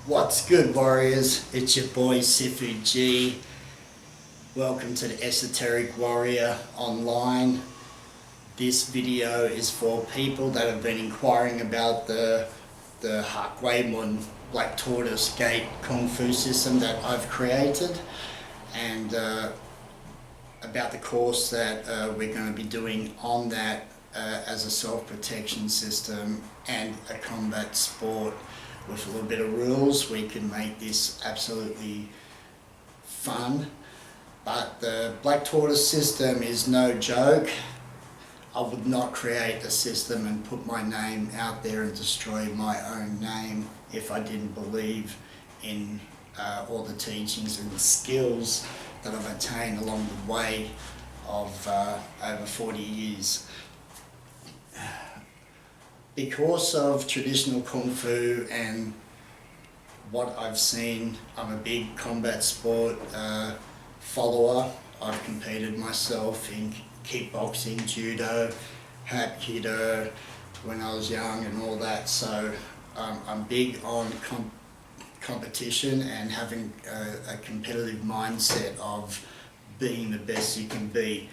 What's good, warriors? It's your boy Sifu G. Welcome to the Esoteric Warrior Online. This video is for people that have been inquiring about the Haak Black Tortoise Gate Kung Fu system that I've created, and about the course that we're going to be doing on that as a self-protection system and a combat sport. With a little bit of rules, we can make this absolutely fun. But the Black Tortoise system is no joke. I would not create a system and put my name out there and destroy my own name if I didn't believe in all the teachings and the skills that I've attained along the way of over 40 years. Because of traditional Kung Fu and what I've seen, I'm a big combat sport follower. I've competed myself in kickboxing, judo, Haak when I was young and all that, so I'm big on competition and having a competitive mindset of being the best you can be.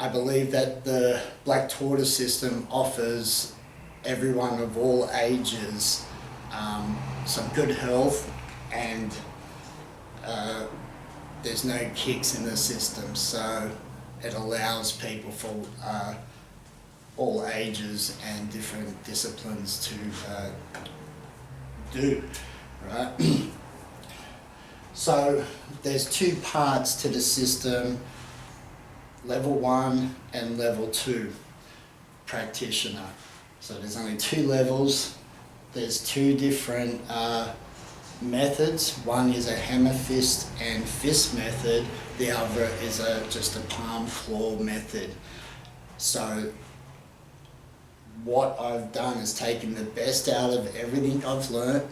I believe that the Black Tortoise system offers everyone of all ages some good health, and there's no kicks in the system, so it allows people for all ages and different disciplines to do, right? So there's two parts to the system: level 1 and level 2 practitioner. So there's only 2 levels. There's 2 different methods. One is a hammer fist and fist method. The other is just a palm claw method. So what I've done is taken the best out of everything I've learnt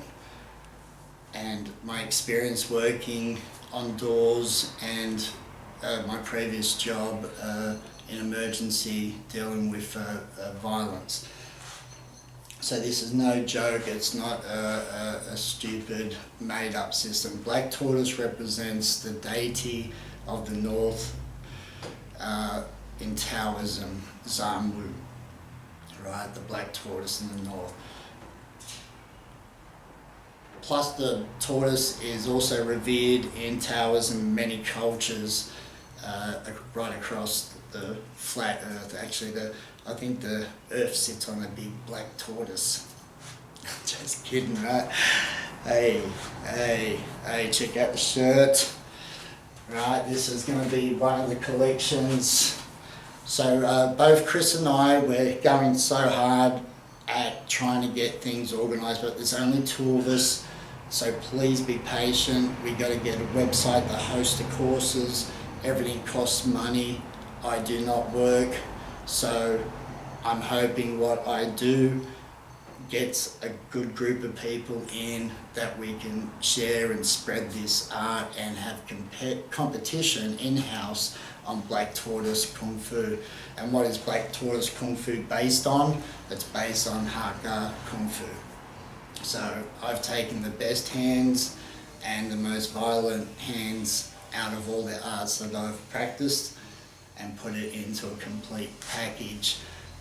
and my experience working on doors and my previous job in emergency dealing with violence. So this is no joke, it's not a stupid made up system. Black Tortoise represents the deity of the north in Taoism, Zamu, right? The Black Tortoise in the north. Plus the tortoise is also revered in Taoism, many cultures right across the flat earth. Actually, I think the earth sits on a big black tortoise. Just kidding, right? Hey, check out the shirt. Right, this is going to be one of the collections. So both Chris and I, we're going so hard at trying to get things organised, but there's only 2 of us, so please be patient. We got to get a website that hosts the courses. Everything costs money. I do not work, so I'm hoping what I do gets a good group of people in that we can share and spread this art and have competition in-house on Black Tortoise Kung Fu. And what is Black Tortoise Kung Fu based on? It's based on Haak Kung Fu. So I've taken the best hands and the most violent hands out of all the arts that I've practiced and put it into a complete package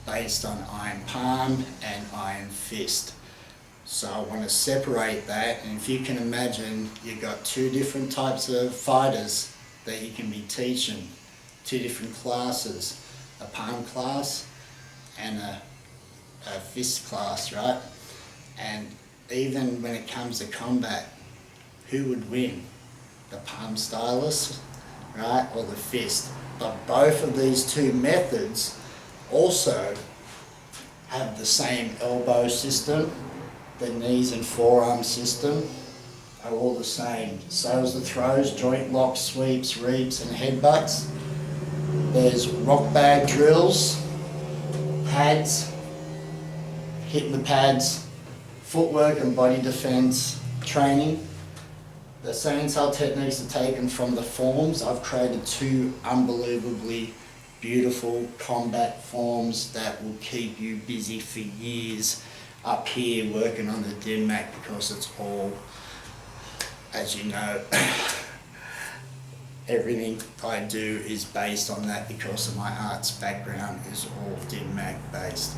based on iron palm and iron fist. So I want to separate that, and if you can imagine, you've got 2 different types of fighters that you can be teaching, 2 different classes, a palm class and a fist class, right? And even when it comes to combat, who would win? The palm stylist, right, or the fist? But both of these 2 methods also have the same elbow system. The knees and forearm system are all the same. So is the throws, joint locks, sweeps, reaps and headbutts. There's rock bag drills, pads, hitting the pads, footwork and body defense training. The same style techniques are taken from the forms. I've created 2 unbelievably beautiful combat forms that will keep you busy for years. up here working on the dim mat because it's all, as you know, everything I do is based on that because of my arts background is all dim mat based.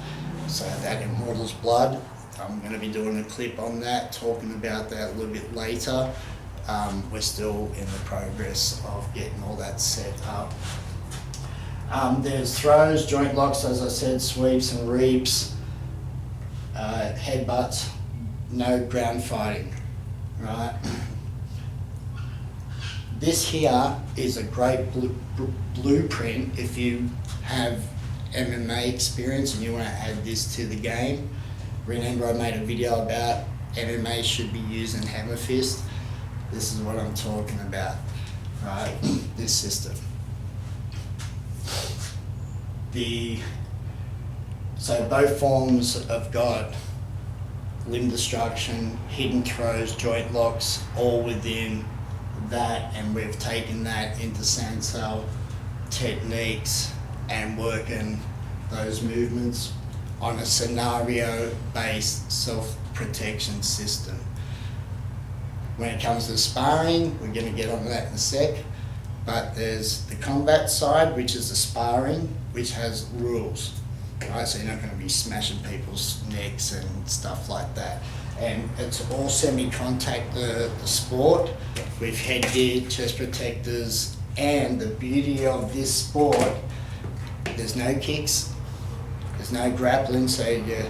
So that Immortal's Blood, I'm going to be doing a clip on that, talking about that a little bit later. We're still in the progress of getting all that set up. There's throws, joint locks, as I said, sweeps and reaps, headbutts, no ground fighting, right? This here is a great blueprint if you have MMA experience and you want to add this to the game. Remember I made a video about MMA should be using hammer fist. This is what I'm talking about, right? This system. So both forms of God, limb destruction, hidden throws, joint locks, all within that, and we've taken that into Sansal techniques and working those movements on a scenario-based self-protection system. When it comes to sparring, we're going to get on that in a sec, but there's the combat side, which is the sparring, which has rules, right? So you're not going to be smashing people's necks and stuff like that. And it's all semi-contact, the sport, with headgear, chest protectors, and the beauty of this sport, there's no kicks, there's no grappling, so your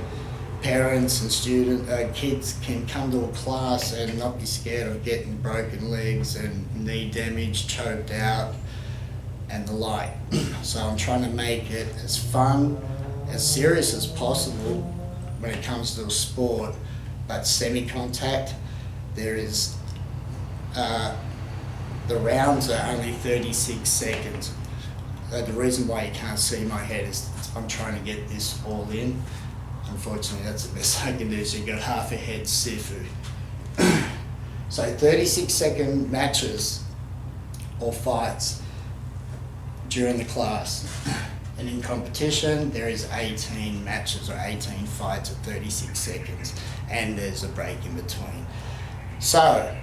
parents and kids can come to a class and not be scared of getting broken legs and knee damage, choked out, and the like. So I'm trying to make it as fun, as serious as possible when it comes to a sport, but semi-contact. There is, the rounds are only 36 seconds. The reason why you can't see my head is I'm trying to get this all in. Unfortunately, that's the best I can do, so you've got half a head Sifu. So 36-second matches or fights during the class. And in competition, there is 18 matches or 18 fights at 36 seconds, and there's a break in between. So,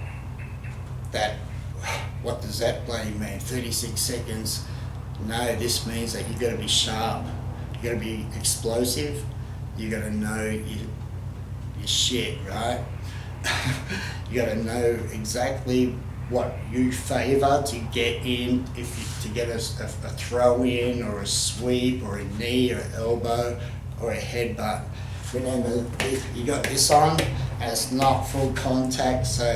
what does that bloody mean? 36 seconds? No, this means that you've got to be sharp, you've got to be explosive, you've got to know your shit, right? You got to know exactly what you favour to get in, to get a throw in or a sweep or a knee or elbow or a headbutt. Remember, you got this on and it's not full contact, so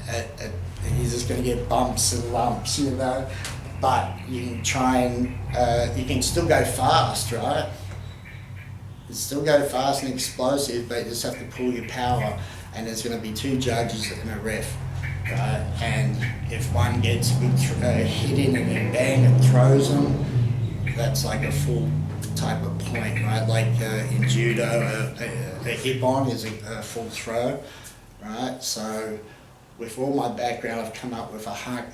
you're just going to get bumps and lumps, you know. But you can try and, you can still go fast, right? You still go fast and explosive, but you just have to pull your power, and there's going to be 2 judges and a ref. Right? And if one gets a good hit in and then bang, it throws them, that's like a full type of point, right? Like in judo, a hip-on is a full throw, right? So with all my background, I've come up with a Haak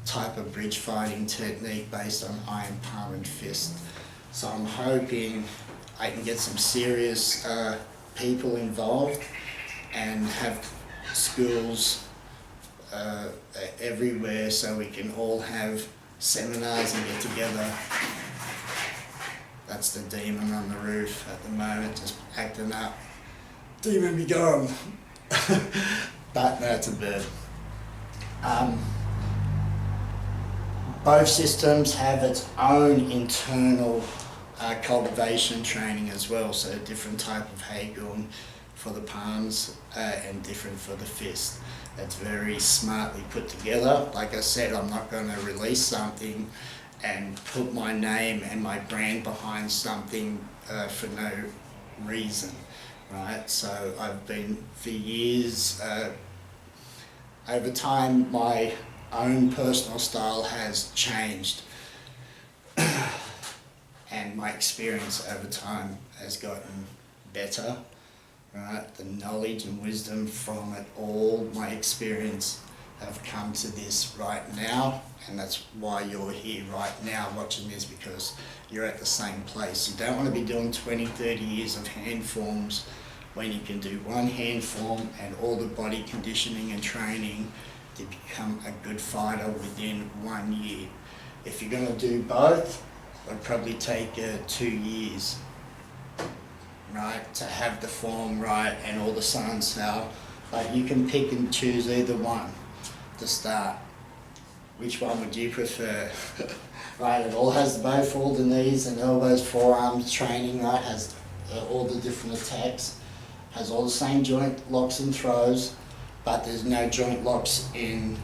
type of bridge fighting technique based on iron palm and fist. So I'm hoping I can get some serious people involved and have schools everywhere, so we can all have seminars and get together. That's the demon on the roof at the moment, just acting up. Demon be gone. But no, it's a bird. Both systems have its own internal cultivation training as well, so a different type of Hagel for the palms and different for the fist. That's very smartly put together. Like I said, I'm not going to release something and put my name and my brand behind something for no reason, right? So I've been, for years, over time, my own personal style has changed. And my experience over time has gotten better. Right, the knowledge and wisdom from it all, my experience, have come to this right now, and that's why you're here right now watching this, because you're at the same place. You don't want to be doing 20, 30 years of hand forms when you can do one hand form and all the body conditioning and training to become a good fighter within 1 year. If you're going to do both, it would probably take 2 years, right, to have the form right and all the sun style. But you can pick and choose either one to start. Which one would you prefer? Right, it all has both all the knees and elbows, forearms training, right, has all the different attacks, has all the same joint locks and throws, but there's no joint locks in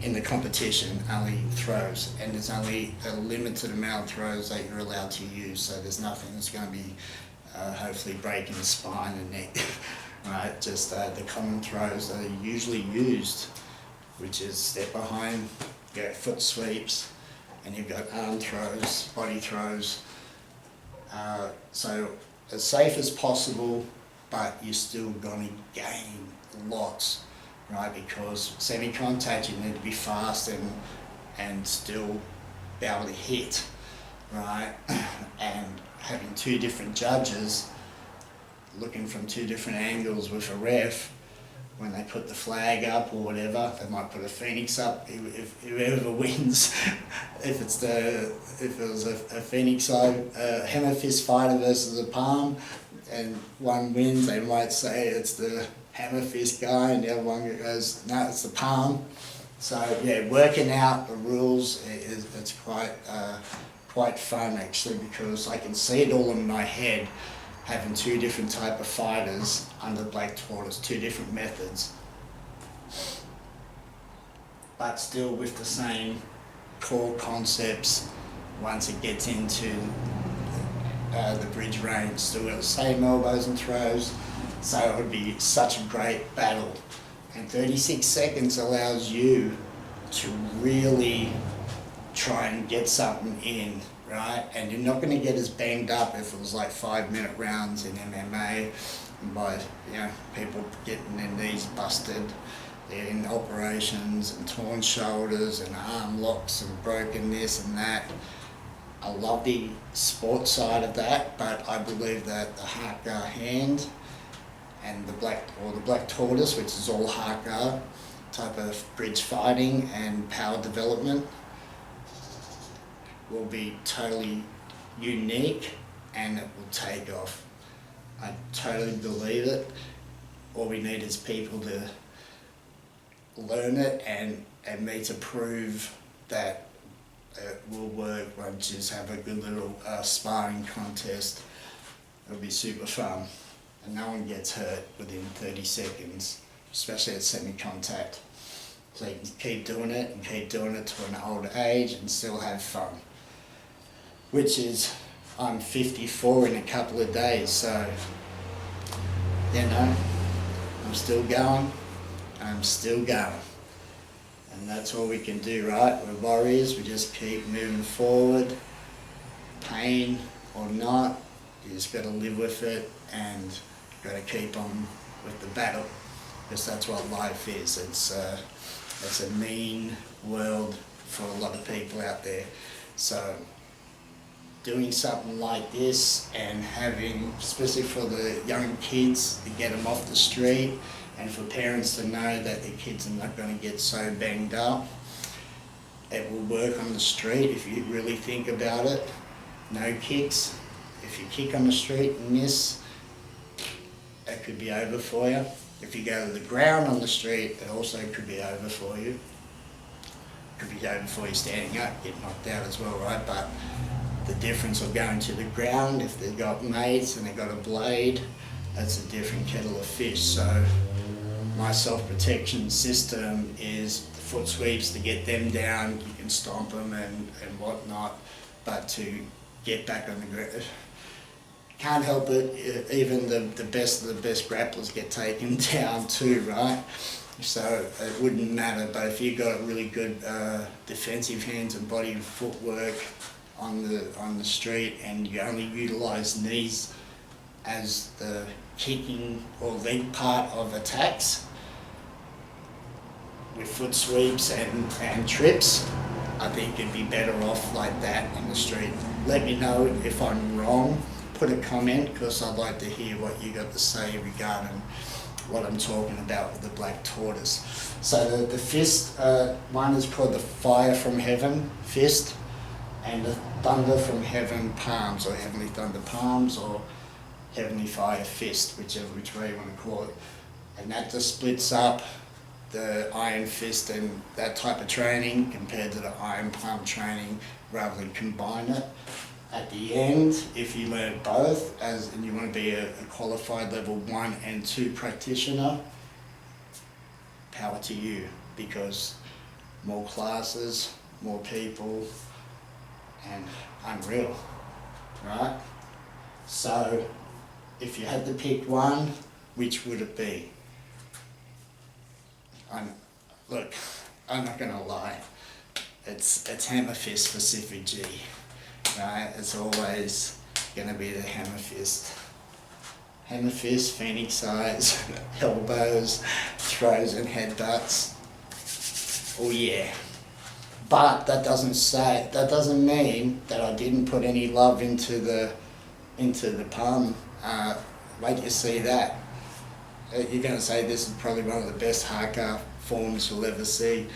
the competition, only throws, and there's only a limited amount of throws that you're allowed to use, so there's nothing that's going to be hopefully breaking the spine and neck, right, just the common throws that are usually used, which is step behind, foot sweeps, and you've got arm throws, body throws, so as safe as possible, but you're still going to gain lots, right, because semi-contact you need to be fast and still be able to hit, right, and having two different judges looking from two different angles with a ref, when they put the flag up or whatever, they might put a phoenix up. If whoever wins, if it was a phoenix side, a hammer fist fighter versus a palm, and one wins, they might say it's the hammer fist guy, and the other one goes, no, it's the palm. So yeah, working out the rules it's quite fun actually, because I can see it all in my head, having two different type of fighters under Black Tortoise, two different methods, but still with the same core concepts. Once it gets into the bridge range, still got the same elbows and throws, so it would be such a great battle. And 36 seconds allows you to really try and get something in, right? And you're not going to get as banged up if it was like 5-minute rounds in MMA, and by people getting their knees busted, they're in operations and torn shoulders and arm locks and broken this and that. I love the sports side of that, but I believe that the Haak hand and the Black Tortoise, which is all Haak type of bridge fighting and power development, will be totally unique and it will take off. I totally believe it. All we need is people to learn it and me to prove that it will work. We'll just have a good little sparring contest. It'll be super fun. And no one gets hurt within 30 seconds, especially at semi-contact. So you can keep doing it and keep doing it to an old age and still have fun. Which is, I'm 54 in a couple of days, so, I'm still going, I'm still going. And that's all we can do, right? We're warriors, we just keep moving forward, pain or not, you just got to live with it and got to keep on with the battle, because that's what life is. It's a mean world for a lot of people out there. So doing something like this and having, especially for the young kids, to get them off the street, and for parents to know that their kids are not going to get so banged up. It will work on the street if you really think about it. No kicks. If you kick on the street and miss, it could be over for you. If you go to the ground on the street, it also could be over for you. Could be over for you standing up, get knocked out as well, right? But the difference of going to the ground, if they've got mates and they've got a blade, that's a different kettle of fish. So my self-protection system is the foot sweeps to get them down. You can stomp them and whatnot, but to get back on the ground, can't help it. Even the best of the best grapplers get taken down too, right? So it wouldn't matter. But if you've got really good defensive hands and body and footwork on the street, and you only utilise knees as the kicking or leg part of attacks with foot sweeps and trips, I think you'd be better off like that in the street. Let me know if I'm wrong, put a comment, because I'd like to hear what you got to say regarding what I'm talking about with the black tortoise. So the fist, one is called the fire from heaven fist, and the thunder from heaven palms, or heavenly thunder palms, or heavenly fire fist, which way you want to call it. And that just splits up the iron fist and that type of training compared to the iron palm training, rather than combine it. At the end, if you learn both, and you want to be a qualified level 1 and 2 practitioner, power to you, because more classes, more people, and unreal, right? So, if you had to pick one, which would it be? Look, I'm not gonna lie, it's hammer fist for Sifu G, right? It's always gonna be the hammer fist. Hammer fist, phoenix eyes, elbows, throws and headbutts. Oh yeah. But that doesn't mean that I didn't put any love into the palm. Wait till you see that. You're going to say this is probably one of the best Haak forms you'll ever see.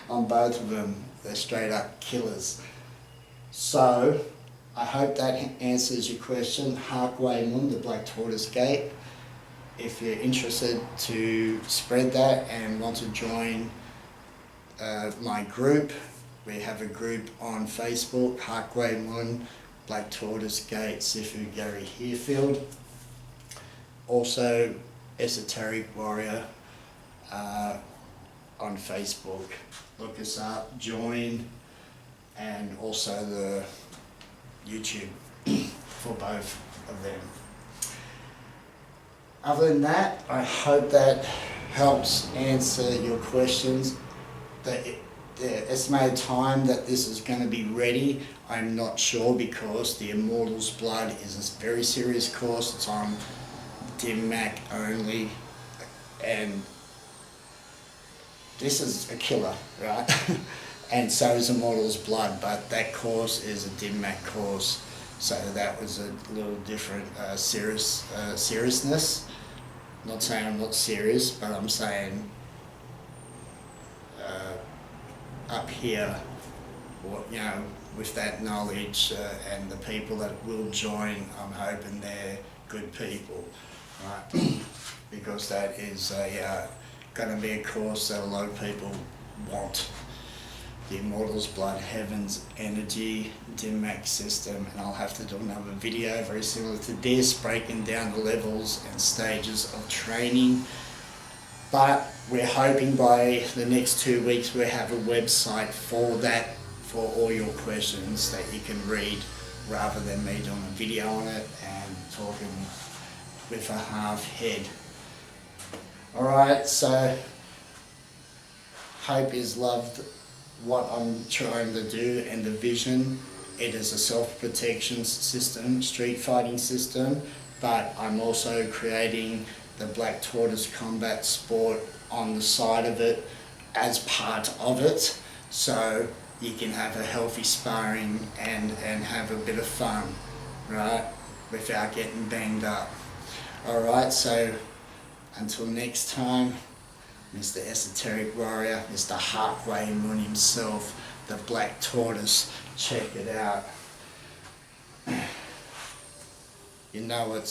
On both of them, they're straight up killers. So, I hope that answers your question. Haak Gwai Mun, the Black Tortoise Gate. If you're interested to spread that and want to join my group, we have a group on Facebook, Haak Gwai Mun, Black Tortoise Gate, Sifu Garry Hearfield. Also, Esoteric Warrior on Facebook. Look us up, join, and also the YouTube for both of them. Other than that, I hope that helps answer your questions. The estimated time that this is going to be ready, I'm not sure, because the Immortal's Blood is a very serious course. It's on DimMac only, and this is a killer, right? And so is Immortal's Blood, but that course is a DimMac course, so that was a little different seriousness. Not saying I'm not serious, but I'm saying up here, you know, with that knowledge and the people that will join, I'm hoping they're good people, right? Because that is going to be a course that a lot of people want. The Immortal's Blood, Heaven's Energy, DimMac system, and I'll have to do another video very similar to this, breaking down the levels and stages of training. But we're hoping by the next 2 weeks we'll have a website for that, for all your questions that you can read, rather than me doing a video on it and talking with a half head. Alright, so hope is loved what I'm trying to do and the vision. It is a self-protection system, street fighting system, but I'm also creating the Black Tortoise combat sport on the side of it as part of it, so you can have a healthy sparring and have a bit of fun, right, without getting banged up. Alright, so until next time, Mr. Esoteric Warrior, Mr. Haak Gwai Mun himself, the Black Tortoise. Check it out. You know what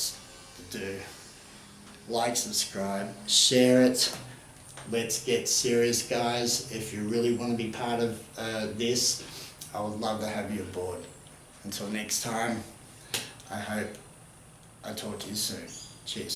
to do. Like, subscribe, share it. Let's get serious, guys. If you really want to be part of this, I would love to have you aboard. Until next time, I hope I talk to you soon. Cheers.